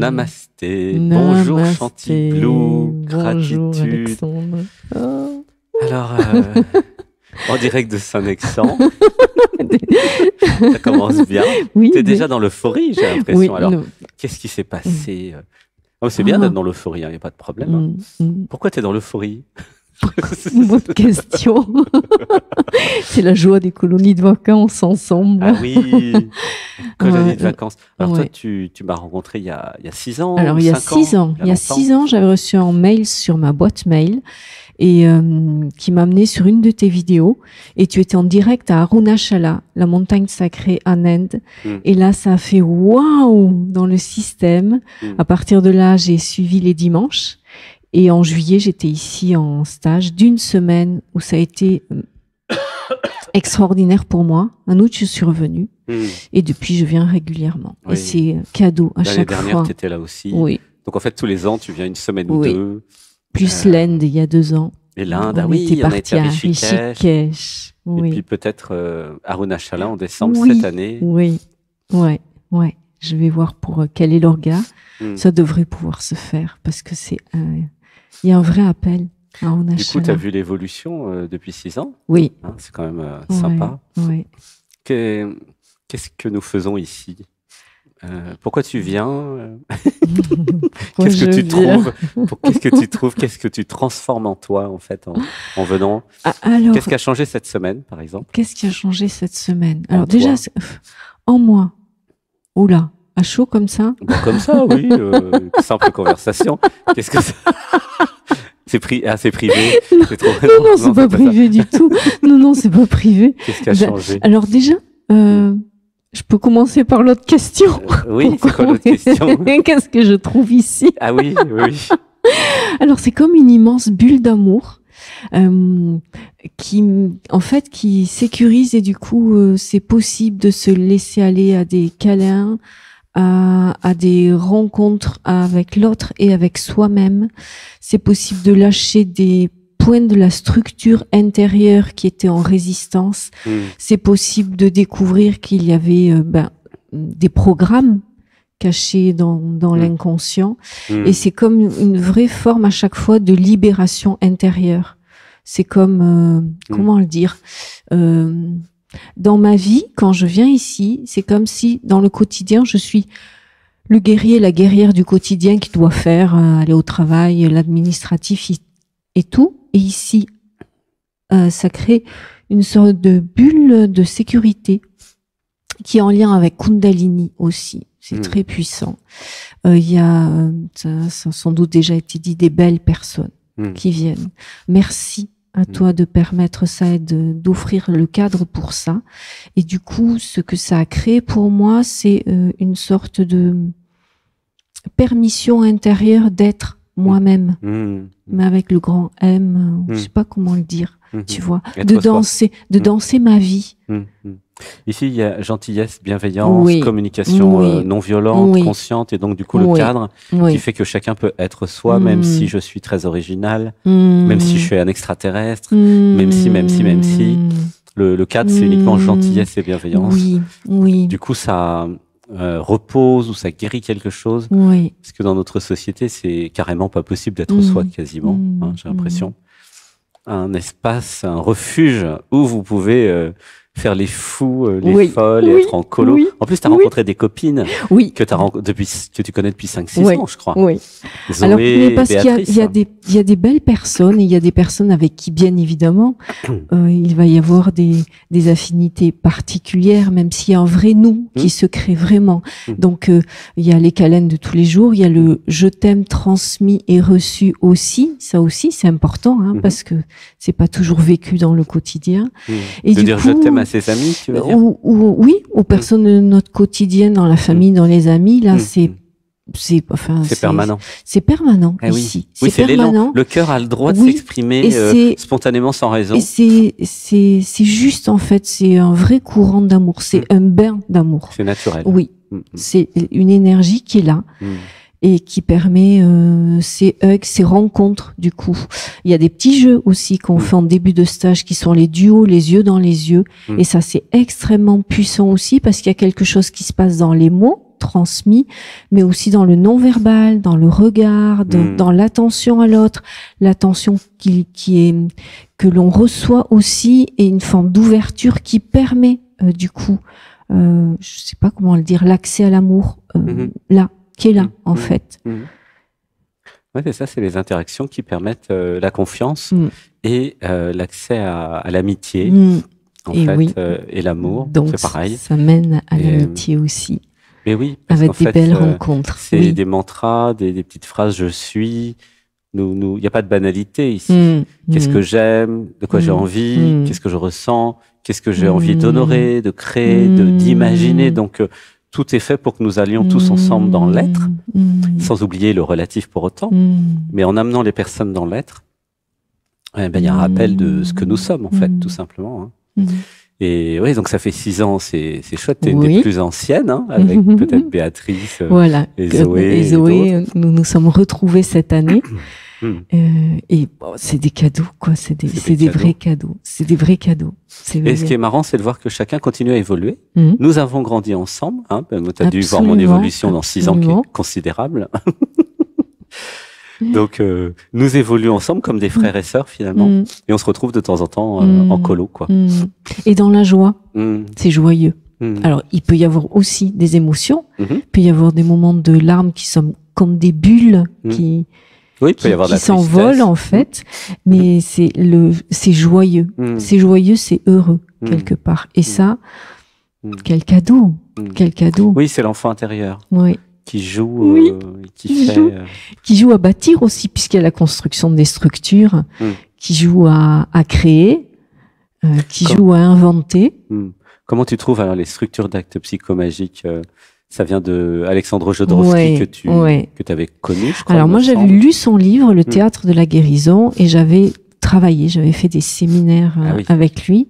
Namasté. Bonjour Chantiblou. Gratitude. Alexandre. Oh. Alors, en direct de Saint-Nexan. Ça commence bien. Oui, Tu es déjà dans l'euphorie, j'ai l'impression. Oui, Alors, non. qu'est-ce qui s'est passé Oh, c'est bien d'être dans l'euphorie, il n'y a pas de problème. Hein. Pourquoi tu es dans l'euphorie? Bonne question. C'est la joie des colonies de vacances ensemble. Ah oui, colonie de Ouais. vacances. Alors Ouais. toi, tu m'as rencontré il y a 6 ans. Alors, il y a 6 ans. Il y a 6 ans, j'avais reçu un mail sur ma boîte mail et qui m'amenait sur une de tes vidéos. Et tu étais en direct à Arunachala, la montagne sacrée en Inde. Et là, ça a fait waouh dans le système. À partir de là, j'ai suivi les dimanches. Et en juillet, j'étais ici en stage d'une semaine où ça a été extraordinaire pour moi. En août, je suis revenue. Et depuis, je viens régulièrement. Oui. Et c'est cadeau à chaque L'année fois. dernière, tu étais là aussi. Oui. Donc en fait, tous les ans, tu viens une semaine ou Oui. deux. Plus l'Inde, il y a 2 ans. Et l'Inde, On ah oui, était on a parti été à à Rishikesh. Rishikesh. Et Oui. puis peut-être Arunachala en décembre Oui. cette année. Oui. Ouais. Ouais. Je vais voir pour quel est l'orga. Ça devrait pouvoir se faire parce que il y a un vrai appel à Arunachala. Du coup, tu as vu l'évolution depuis 6 ans. Oui. Hein, c'est quand même sympa. Ouais. Qu'est-ce que nous faisons ici pourquoi tu viens Pourquoi Qu'est-ce que je tu viens trouves Qu'est-ce que tu trouves Qu'est-ce que tu transformes en toi, en fait, en venant Alors, Qu'est-ce qui a changé cette semaine, par exemple qu'est-ce qui a changé cette semaine? En Alors toi. déjà, en moi. Oula, à chaud comme ça? Bon, comme ça, oui. Simple conversation. Qu'est-ce que ça C'est privé. C'est trop... Non, c'est pas privé du tout. Non, c'est pas privé. Qu'est-ce qui a changé Alors déjà, je peux commencer par l'autre question. Oui, c'est quoi l'autre question Qu'est-ce que je trouve ici? Ah oui, oui. Alors c'est comme une immense bulle d'amour qui sécurise et du coup c'est possible de se laisser aller à des câlins, à des rencontres avec l'autre et avec soi-même. C'est possible de lâcher des points de la structure intérieure qui étaient en résistance. C'est possible de découvrir qu'il y avait des programmes cachés dans l'inconscient. Et c'est comme une vraie forme à chaque fois de libération intérieure. C'est comme, comment le dire dans ma vie, quand je viens ici, c'est comme si dans le quotidien, je suis le guerrier, la guerrière du quotidien qui doit faire, aller au travail, l'administratif et tout. Et ici, ça crée une sorte de bulle de sécurité qui est en lien avec Kundalini aussi. C'est très puissant. Il y a, ça a sans doute déjà été dit, des belles personnes qui viennent. Merci à toi de permettre ça et d'offrir le cadre pour ça. Et du coup, ce que ça a créé pour moi, c'est une sorte de permission intérieure d'être moi-même, mais avec le grand M, je sais pas comment le dire, tu vois, de danser ma vie. Ici, il y a gentillesse, bienveillance, communication non violente, consciente, et donc du coup le cadre qui fait que chacun peut être soi, même si je suis très original, même si je suis un extraterrestre, même si. Le cadre, c'est uniquement gentillesse et bienveillance. Oui. Du coup, ça repose ou ça guérit quelque chose. Parce que dans notre société, c'est carrément pas possible d'être soi quasiment, j'ai l'impression. Un espace, un refuge où vous pouvez faire les fous, les folles, et être en colo. En plus, tu as rencontré des copines que tu connais depuis 5-6 ans, je crois. Zoé, alors, mais parce Béatrice. il y a des belles personnes et il y a des personnes avec qui, bien évidemment, il va y avoir des affinités particulières, même s'il y a un vrai nous qui se crée vraiment. Donc, il y a les câlins de tous les jours, il y a le je t'aime transmis et reçu aussi. Ça aussi, c'est important, parce que c'est pas toujours vécu dans le quotidien. Et de du dire coup, je t'aime à ses amis, tu veux dire oui, aux personnes de notre quotidien, dans la famille, dans les amis, là, c'est permanent. C'est permanent Oui, ici. c'est l'élan. Le cœur a le droit de s'exprimer spontanément sans raison. Et c'est juste, en fait, c'est un vrai courant d'amour. C'est un bain d'amour. C'est naturel. Oui. C'est une énergie qui est là. Et qui permet ces hugs, ces rencontres, du coup. Il y a des petits jeux aussi qu'on fait en début de stage qui sont les duos, les yeux dans les yeux. Et ça, c'est extrêmement puissant aussi parce qu'il y a quelque chose qui se passe dans les mots transmis, mais aussi dans le non-verbal, dans le regard, dans l'attention à l'autre, l'attention que l'on reçoit aussi, et une forme d'ouverture qui permet du coup, je sais pas comment le dire, l'accès à l'amour qui est là en fait. Ouais, c'est ça, c'est les interactions qui permettent la confiance et l'accès à l'amitié, en fait, et l'amour. Donc, c'est pareil. Ça mène à l'amitié aussi. Mais oui, avec des belles rencontres. C'est des mantras, des petites phrases. Je suis. Il n'y a pas de banalité ici. Qu'est-ce que j'aime? De quoi j'ai envie? Qu'est-ce que je ressens? Qu'est-ce que j'ai envie d'honorer, de créer, d'imaginer? Donc, tout est fait pour que nous allions tous ensemble dans l'être, sans oublier le relatif pour autant, mais en amenant les personnes dans l'être, il y a un rappel de ce que nous sommes, en fait, tout simplement. Et oui, donc ça fait 6 ans, c'est chouette. T'es une des plus anciennes, avec peut-être Béatrice et Zoé. Nous nous sommes retrouvés cette année. Et c'est des cadeaux, quoi. C'est des vrais cadeaux. C'est des vrais cadeaux. Et ce qui est marrant, c'est de voir que chacun continue à évoluer. Nous avons grandi ensemble. Tu as dû voir mon évolution dans 6 ans, qui est considérable. Donc, nous évoluons ensemble comme des frères et sœurs, finalement. Et on se retrouve de temps en temps en colo, quoi. Et dans la joie, c'est joyeux. Alors, il peut y avoir aussi des émotions. Il peut y avoir des moments de larmes qui sont comme des bulles qui s'envolent, en fait. Mais c'est joyeux. C'est joyeux, c'est heureux, quelque part. Et ça, quel cadeau. Quel cadeau. Oui, c'est l'enfant intérieur. Oui. Qui joue, qui joue à bâtir aussi, puisqu'il y a la construction des structures, qui joue à créer, qui joue à inventer. Comment tu trouves alors les structures d'actes psychomagiques? Ça vient de Alexandre Jodorowsky que tu avais connu, je crois. Alors moi, j'avais lu son livre, Le théâtre de la guérison, et j'avais travaillé, j'avais fait des séminaires avec lui,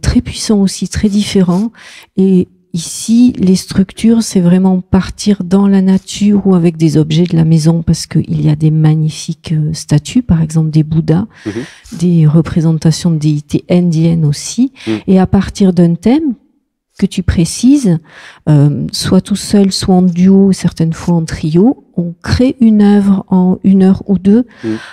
très puissants aussi, très différents. Et ici, les structures, c'est vraiment partir dans la nature ou avec des objets de la maison, parce qu'il y a des magnifiques statues, par exemple des Bouddhas, des représentations de déités indiennes aussi, et à partir d'un thème que tu précises, soit tout seul, soit en duo, certaines fois en trio, on crée une œuvre en 1 heure ou 2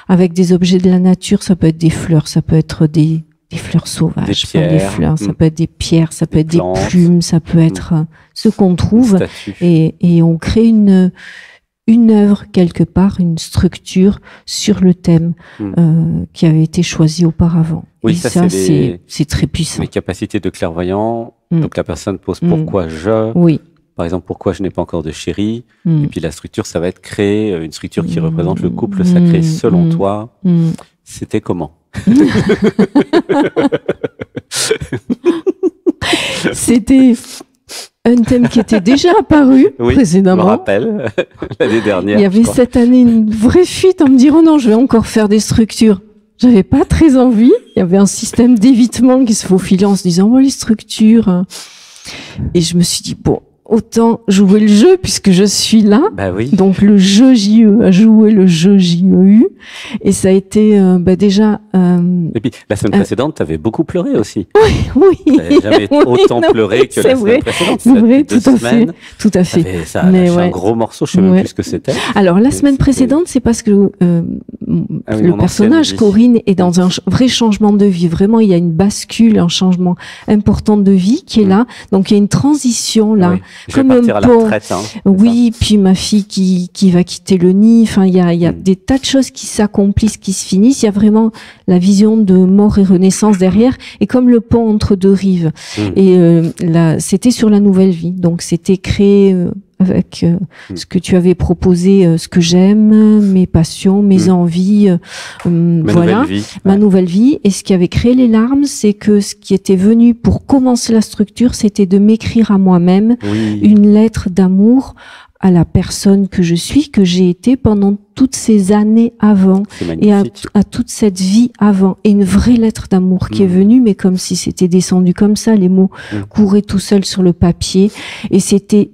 avec des objets de la nature. Ça peut être des fleurs, ça peut être des fleurs sauvages, des fleurs, ça peut être des pierres, ça peut être des plumes, ça peut être ce qu'on trouve, et on crée une œuvre quelque part, une structure sur le thème qui avait été choisi auparavant. Oui, et ça c'est très puissant. Les capacités de clairvoyant, donc la personne pose pourquoi par exemple, pourquoi je n'ai pas encore de chéri, et puis la structure, ça va être créer une structure qui représente le couple sacré selon toi. C'était comment? C'était un thème qui était déjà apparu précédemment. Je me rappelle, l'année dernière. Il y avait cette année une vraie fuite en me disant, oh non, je vais encore faire des structures. J'avais pas très envie. Il y avait un système d'évitement qui se faufilait en se disant, oh, les structures. Et je me suis dit, bon, autant jouer le jeu puisque je suis là. Bah oui. Donc le jeu JE a joué le jeu JEU, et ça a été déjà. Et puis la semaine précédente, tu avais beaucoup pleuré aussi. Oui. T'avais jamais autant pleuré que la semaine précédente. C'est vrai, tout à fait. Ça a lâché un gros morceau, je sais même plus ce que c'était. Alors la semaine précédente, c'est parce que le personnage Corinne est dans un vrai changement de vie. Vraiment, il y a une bascule, un changement important de vie qui est là. Donc il y a une transition là. Oui. Comme un pont. Oui, puis ma fille qui va quitter le nid. Enfin, il y a des tas de choses qui s'accomplissent, qui se finissent. Il y a vraiment la vision de mort et renaissance derrière, et comme le pont entre 2 rives. Et là, c'était sur la nouvelle vie. Donc, c'était créé avec ce que tu avais proposé, ce que j'aime, mes passions, mes envies, ma nouvelle vie. Et ce qui avait créé les larmes, c'est que ce qui était venu pour commencer la structure, c'était de m'écrire à moi-même une lettre d'amour à la personne que je suis, que j'ai été pendant toutes ces années avant, et à toute cette vie avant, et une vraie lettre d'amour qui est venue, mais comme si c'était descendu comme ça, les mots couraient tout seuls sur le papier, et c'était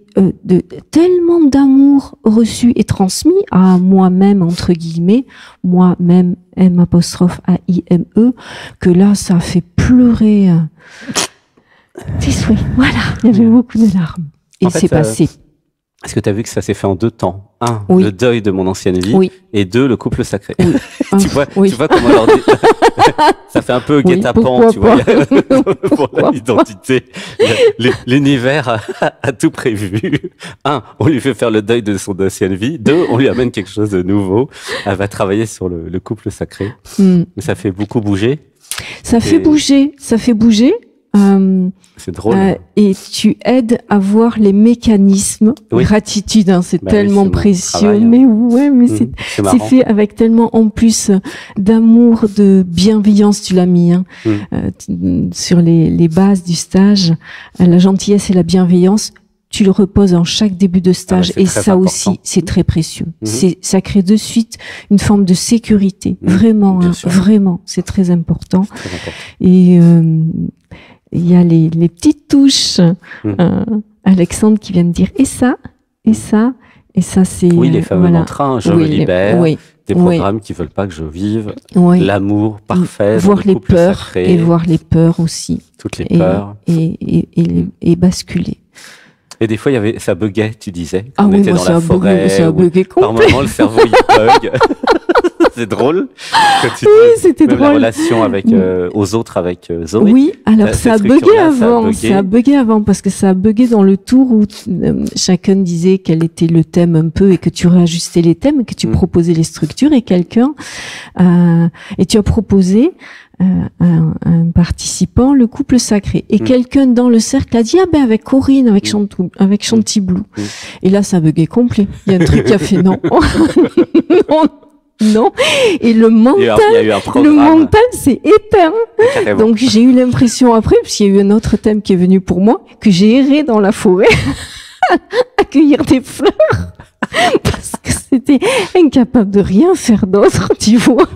tellement d'amour reçu et transmis à moi-même, entre guillemets, moi-même, M'_AIME, que là, ça a fait pleurer des souhaits. Voilà, il y avait beaucoup de larmes. Et c'est passé. Est-ce que tu as vu que ça s'est fait en 2 temps? 1, le deuil de mon ancienne vie, et 2, le couple sacré. Oui. tu vois comment leur dit ça fait un peu guet-apens, tu vois, pour l'identité. L'univers a tout prévu. 1, on lui fait faire le deuil de son ancienne vie. 2, on lui amène quelque chose de nouveau. Elle va travailler sur le couple sacré. Mais ça fait beaucoup bouger. Ça fait bouger. C'est drôle. Et tu aides à voir les mécanismes. Gratitude, hein, c'est tellement précieux. Travail, hein. Mais c'est fait avec tellement en plus d'amour, de bienveillance. Tu l'as mis sur les bases du stage. La gentillesse et la bienveillance. Tu le reposes en chaque début de stage et ça important. Aussi, c'est très précieux. Ça crée de suite une forme de sécurité. Vraiment, vraiment, c'est très important. Et il y a les petites touches. Alexandre qui vient de dire et ça, c'est... Oui, les fameux mantras, je me libère, des programmes qui veulent pas que je vive, l'amour parfait, voir les peurs sacré, et voir les peurs aussi. Toutes les peurs. Et basculer. Et des fois, ça buguait, tu disais. Ah on était dans la forêt. Ça buguait complet. Par moment, le cerveau, il bug. C'est drôle. C'était drôle. La relation avec, aux autres avec Zoé. Oui, alors ça a bugué avant. Ça a bugué avant parce que ça a bugué dans le tour où chacun disait quel était le thème un peu et que tu réajustais les thèmes et que tu proposais les structures et et tu as proposé un participant, le couple sacré. Et quelqu'un dans le cercle a dit, avec Corinne, avec Chantiblou. Et là, ça a bugué complet. Il y a un truc qui a fait non. Non. Et le mental s'est éteint. Carrément. Donc, j'ai eu l'impression après, puisqu'il y a eu un autre thème qui est venu pour moi, que j'ai erré dans la forêt à cueillir des fleurs. Parce que c'était incapable de rien faire d'autre, tu vois.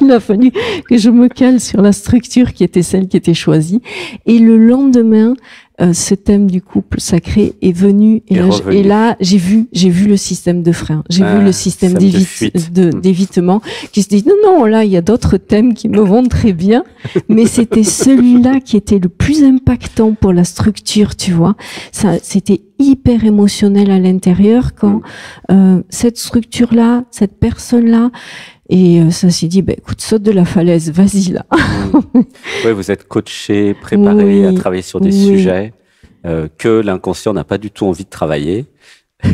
Il a fallu que je me cale sur la structure qui était celle qui était choisie. Et le lendemain, ce thème du couple sacré est venu. Et là, j'ai vu le système de frein. J'ai vu le système d'évitement qui se dit, non, là, il y a d'autres thèmes qui me vont très bien. Mais c'était celui-là qui était le plus impactant pour la structure, tu vois. Ça, c'était hyper émotionnel à l'intérieur quand cette structure-là, cette personne-là, et ça s'est dit, écoute, saute de la falaise, vas-y là. Oui, vous êtes coaché, préparé à travailler sur des sujets que l'inconscient n'a pas du tout envie de travailler. Il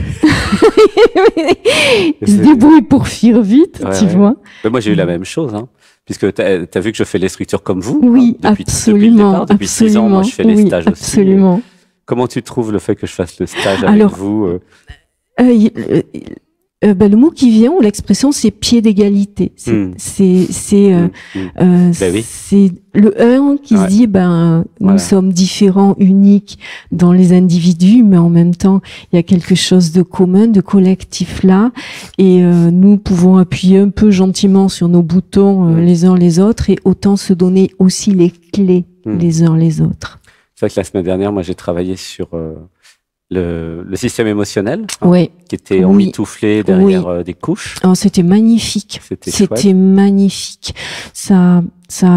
se débrouille pour fuir vite, tu vois. Mais moi, j'ai eu la même chose, hein, puisque tu as vu que je fais les structures comme vous. Oui, hein, absolument. Depuis 6 ans, moi, je fais les stages aussi. Absolument. Comment tu trouves le fait que je fasse le stage avec vous le mot qui vient ou l'expression, c'est pied d'égalité. C'est le un qui se dit, nous sommes différents, uniques dans les individus, mais en même temps, il y a quelque chose de commun, de collectif là, et nous pouvons appuyer un peu gentiment sur nos boutons les uns les autres, et autant se donner aussi les clés les uns les autres. C'est vrai que la semaine dernière, moi, j'ai travaillé sur le système émotionnel, qui était emmitouflé derrière des couches. Oh, c'était magnifique. C'était magnifique. Ça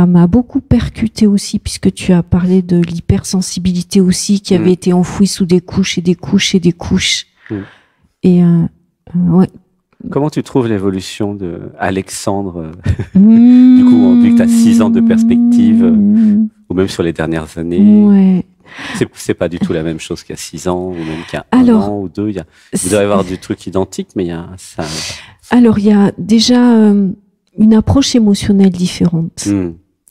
m'a beaucoup percuté aussi, puisque tu as parlé de l'hypersensibilité aussi, qui avait été enfouie sous des couches et des couches et des couches. Et comment tu trouves l'évolution de Alexandre du coup, vu que tu as 6 ans de perspective, ou même sur les dernières années c'est pas du tout la même chose qu'il y a 6 ans, ou même qu'il y a un an ou 2. Vous devez avoir du truc identique, mais il y a ça. Alors, il y a déjà une approche émotionnelle différente.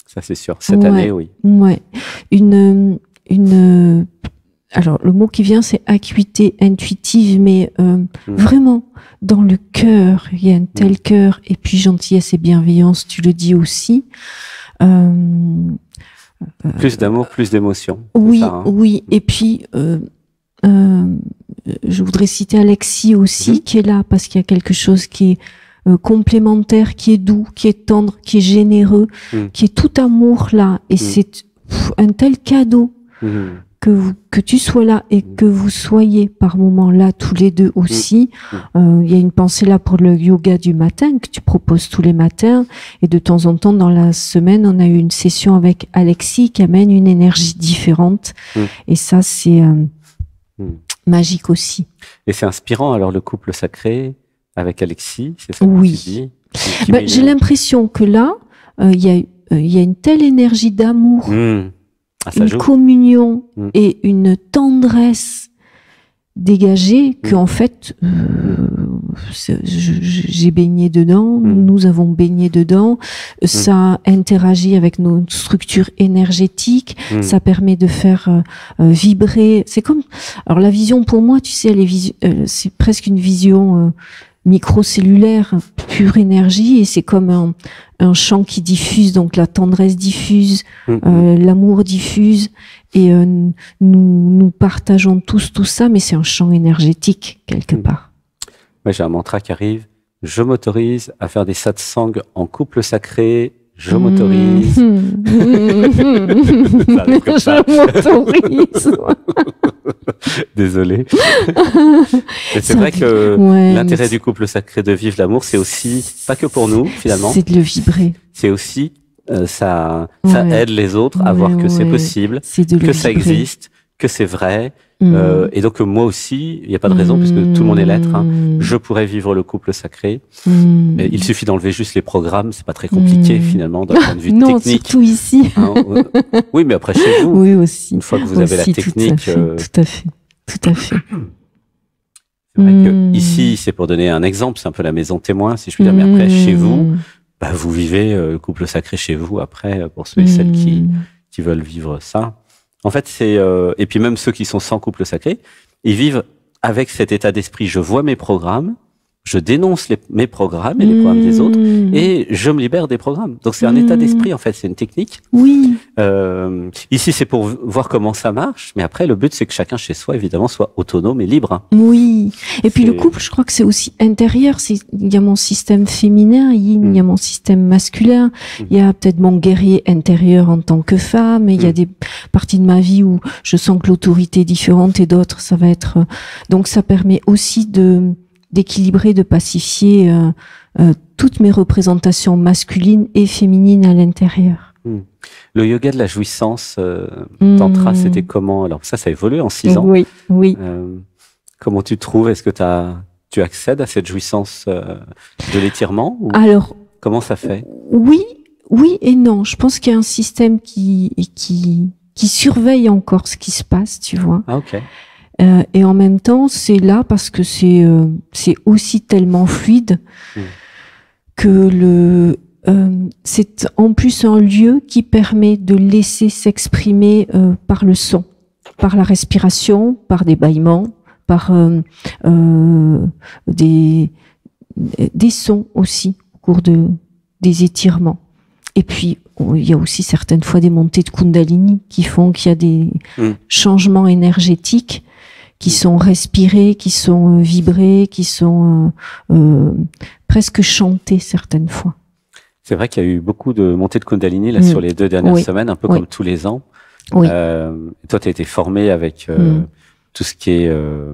Ça, c'est sûr. Cette année, oui. Ouais. Alors, le mot qui vient, c'est acuité intuitive, mais vraiment, dans le cœur, il y a un tel cœur, et puis gentillesse et bienveillance, tu le dis aussi. Plus d'amour, plus d'émotion. Oui, ça, hein. Oui. Et puis, je voudrais citer Alexis aussi, qui est là, parce qu'il y a quelque chose qui est complémentaire, qui est doux, qui est tendre, qui est généreux, qui est tout amour là. Et c'est un tel cadeau que tu sois là et que vous soyez par moments là tous les deux aussi. Il y a une pensée là pour le yoga du matin que tu proposes tous les matins, et de temps en temps dans la semaine on a eu une session avec Alexis qui amène une énergie différente, et ça c'est magique aussi. Et c'est inspirant alors le couple sacré avec Alexis, c'est ça que tu dis? J'ai l'impression que là, il y a une telle énergie d'amour, une communion et une tendresse dégagée que en fait, j'ai baigné dedans, nous avons baigné dedans, ça interagit avec nos structures énergétiques, ça permet de faire vibrer. C'est comme, alors la vision pour moi, tu sais, c'est presque une vision microcellulaire, pure énergie, et c'est comme un chant qui diffuse, donc la tendresse diffuse, l'amour diffuse, et nous partageons tous tout ça, mais c'est un chant énergétique quelque part. Ouais, j'ai un mantra qui arrive. Je m'autorise à faire des satsangs en couple sacré. Je m'autorise. Je m'autorise. Désolé. C'est vrai que l'intérêt du couple sacré de vivre l'amour, c'est aussi, pas que pour nous, finalement. C'est de le vibrer. C'est aussi, ça aide les autres à voir que c'est possible, que ça existe, que c'est vrai. Et donc moi aussi, il n'y a pas de raison, puisque tout le monde est l'être, je pourrais vivre le couple sacré. Et il suffit d'enlever juste les programmes, c'est pas très compliqué finalement d'un point de vue technique. Non, surtout ici. Oui, mais après chez vous, oui, aussi. une fois que vous avez la technique. Tout à fait. C'est vrai que ici, c'est pour donner un exemple, c'est un peu la maison témoin, si je puis dire, mais après chez vous, vous vivez le couple sacré chez vous, après, pour ceux et celles qui veulent vivre ça. En fait, et puis même ceux qui sont sans couple sacré, ils vivent avec cet état d'esprit. Je vois mes programmes, je dénonce mes programmes et les programmes des autres, et je me libère des programmes. Donc c'est un état d'esprit, en fait, c'est une technique. Oui. Ici, c'est pour voir comment ça marche, mais après, le but, c'est que chacun chez soi, évidemment, soit autonome et libre. Oui. Et puis le couple, je crois que c'est aussi intérieur. Il y a mon système féminin, il y a mon système masculin, il y a peut-être mon guerrier intérieur en tant que femme, et il y a des parties de ma vie où je sens que l'autorité est différente, et d'autres, ça va être... Donc ça permet aussi d'équilibrer, de pacifier toutes mes représentations masculines et féminines à l'intérieur. Le yoga de la jouissance, tantra, c'était comment? Alors ça a évolué en 6 ans. Oui. Comment tu trouves? Est-ce que tu accèdes à cette jouissance de l'étirement? Alors, comment ça fait? Oui et non. Je pense qu'il y a un système qui surveille encore ce qui se passe, tu vois. Ah, ok. Et en même temps, c'est là parce que c'est aussi tellement fluide que c'est en plus un lieu qui permet de laisser s'exprimer par le son, par la respiration, par des bâillements, par des sons aussi au cours des étirements. Et puis, il y a aussi certaines fois des montées de Kundalini qui font qu'il y a des changements énergétiques qui sont respirés, qui sont vibrés, qui sont presque chantés certaines fois. C'est vrai qu'il y a eu beaucoup de montées de Kundalini là sur les 2 dernières semaines, un peu comme tous les ans. Oui. Toi, tu as été formée avec tout ce qui est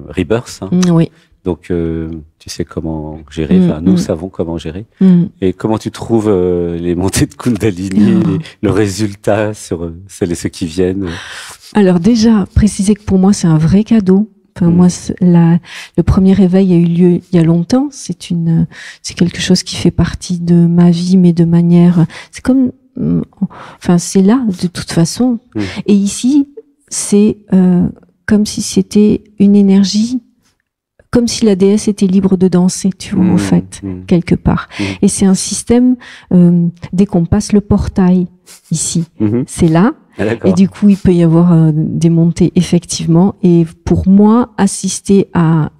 Rebirth. Oui. Donc, tu sais comment gérer. Enfin, nous savons comment gérer. Et comment tu trouves les montées de Kundalini, le résultat sur celles et ceux qui viennent? Alors déjà, préciser que pour moi, c'est un vrai cadeau. Enfin, moi, le premier réveil a eu lieu il y a longtemps. C'est quelque chose qui fait partie de ma vie, mais de manière, c'est comme, enfin, c'est là, de toute façon. Et ici, c'est, comme si c'était une énergie, comme si la déesse était libre de danser, tu vois, en fait, quelque part. Et c'est un système, dès qu'on passe le portail, ici, c'est là. Et du coup, il peut y avoir des montées, effectivement. Et pour moi, assister à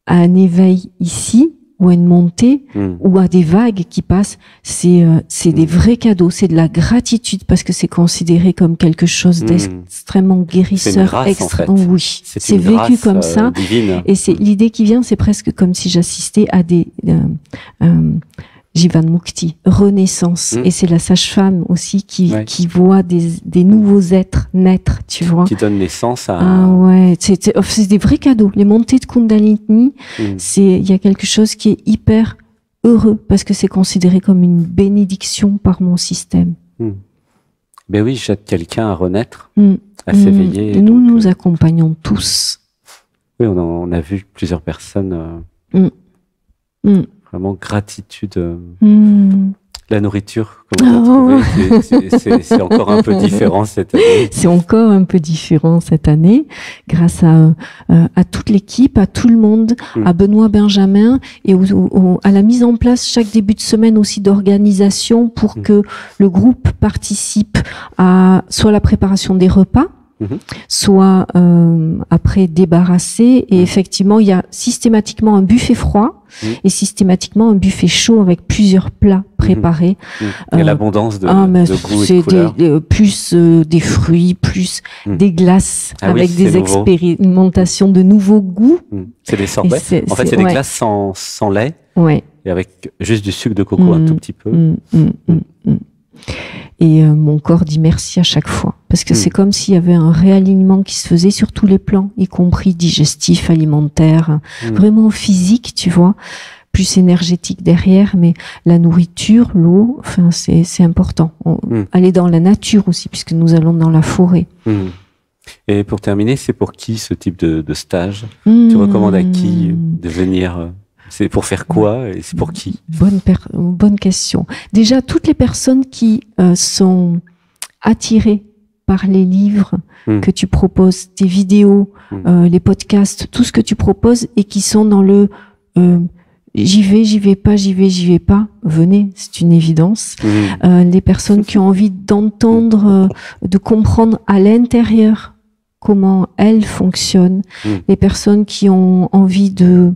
un éveil ici, ou à une montée, ou à des vagues qui passent, c'est des vrais cadeaux. C'est de la gratitude, parce que c'est considéré comme quelque chose d'extrêmement guérisseur. C'est une grâce, en fait. Oui, c'est vécu comme ça. Divine. Et c'est l'idée qui vient, c'est presque comme si j'assistais à des... Jivan Mukti, renaissance. Et c'est la sage-femme aussi qui voit des nouveaux êtres naître, tu vois. Qui donne naissance à... Ah ouais, c'est des vrais cadeaux. Les montées de Kundalini, il y a quelque chose qui est hyper heureux, parce que c'est considéré comme une bénédiction par mon système. Ben oui, j'aide quelqu'un à renaître, à s'éveiller. Nous accompagnons tous. Oui, on a vu plusieurs personnes. Vraiment gratitude. La nourriture, comment c'est encore un peu différent cette année. C'est encore un peu différent cette année, grâce à toute l'équipe, à tout le monde, à Benoît Benjamin et à la mise en place chaque début de semaine aussi d'organisation pour que le groupe participe à soit la préparation des repas, soit après débarrasser. Et effectivement, il y a systématiquement un buffet froid et systématiquement un buffet chaud avec plusieurs plats préparés. Et l'abondance de goûts et de couleurs. Plus des fruits, plus des glaces avec des expérimentations de nouveaux goûts. C'est des sorbets. En fait, c'est des glaces sans lait et avec juste du sucre de coco un tout petit peu. Et mon corps dit merci à chaque fois. Parce que c'est comme s'il y avait un réalignement qui se faisait sur tous les plans, y compris digestif, alimentaire, vraiment physique, tu vois, plus énergétique derrière, mais la nourriture, l'eau, enfin, c'est important. Aller dans la nature aussi, puisque nous allons dans la forêt. Et pour terminer, c'est pour qui ce type de stage? Tu recommandes à qui de venir? C'est pour faire quoi et c'est pour qui? Bonne question. Déjà, toutes les personnes qui sont attirées par les livres que tu proposes, tes vidéos, les podcasts, tout ce que tu proposes et qui sont dans le j'y vais pas, venez, c'est une évidence. Les personnes qui ont envie d'entendre, de comprendre à l'intérieur comment elles fonctionnent, les personnes qui ont envie de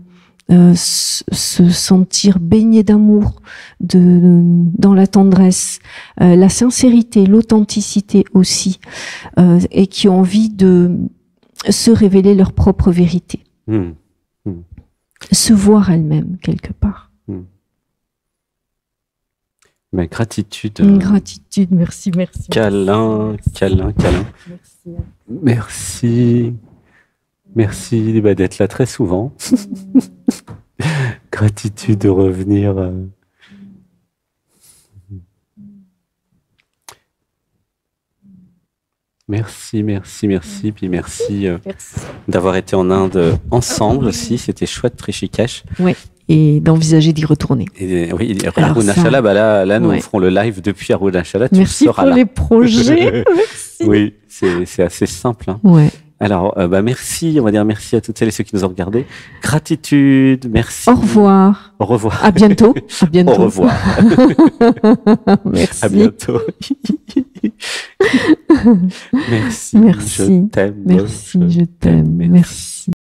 se sentir baigné d'amour, dans la tendresse, la sincérité, l'authenticité aussi, et qui ont envie de se révéler leur propre vérité, se voir elles-mêmes quelque part. Mais gratitude. Gratitude, merci. Câlin. Merci d'être là très souvent. Gratitude de revenir. Merci. Puis merci d'avoir été en Inde ensemble aussi. C'était chouette, Rishikesh. Oui, et d'envisager d'y retourner. Oui, Arunachala, là, nous ferons le live depuis Arunachala. Merci pour les projets. Merci. Oui, c'est assez simple. Hein. Ouais. Alors, merci, on va dire merci à toutes celles et ceux qui nous ont regardés. Gratitude, merci. Au revoir. Au revoir. À bientôt. Au revoir. Merci. À bientôt. Merci. Je t'aime. Merci, je t'aime. Merci.